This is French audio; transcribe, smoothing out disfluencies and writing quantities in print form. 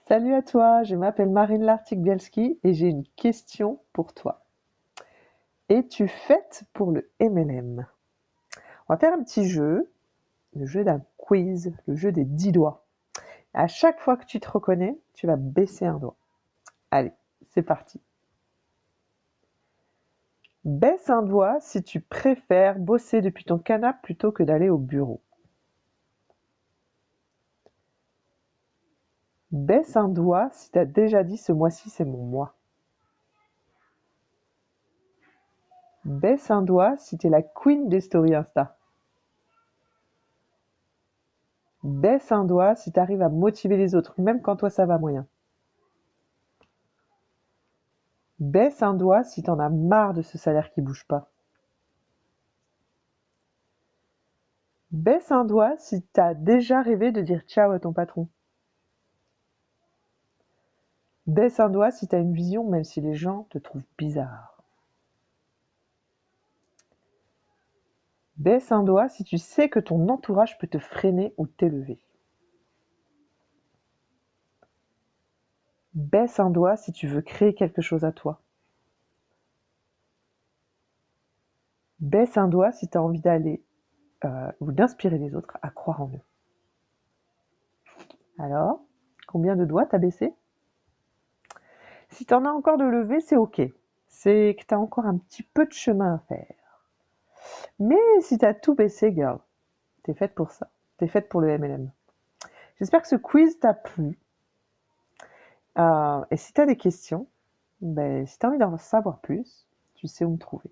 Salut à toi, je m'appelle Marine Lartigue-Bielski et j'ai une question pour toi. Es-tu faite pour le MLM? On va faire un petit jeu, le jeu d'un quiz, le jeu des 10 doigts. À chaque fois que tu te reconnais, tu vas baisser un doigt. Allez, c'est parti. Baisse un doigt si tu préfères bosser depuis ton canapé plutôt que d'aller au bureau. Baisse un doigt si tu as déjà dit ce mois-ci c'est mon mois. Baisse un doigt si tu es la queen des stories Insta. Baisse un doigt si tu arrives à motiver les autres, même quand toi ça va moyen. Baisse un doigt si t'en as marre de ce salaire qui bouge pas. Baisse un doigt si t'as déjà rêvé de dire ciao à ton patron. Baisse un doigt si t'as une vision même si les gens te trouvent bizarre. Baisse un doigt si tu sais que ton entourage peut te freiner ou t'élever. Baisse un doigt si tu veux créer quelque chose à toi. Baisse un doigt si tu as envie d'aller ou d'inspirer les autres à croire en eux. Alors, combien de doigts t'as baissé? Si t'en as encore de levés, c'est ok. C'est que t'as encore un petit peu de chemin à faire. Mais si t'as tout baissé, girl, t'es faite pour ça. T'es faite pour le MLM. J'espère que ce quiz t'a plu. Et si t'as des questions, si t'as envie d'en savoir plus, tu sais où me trouver.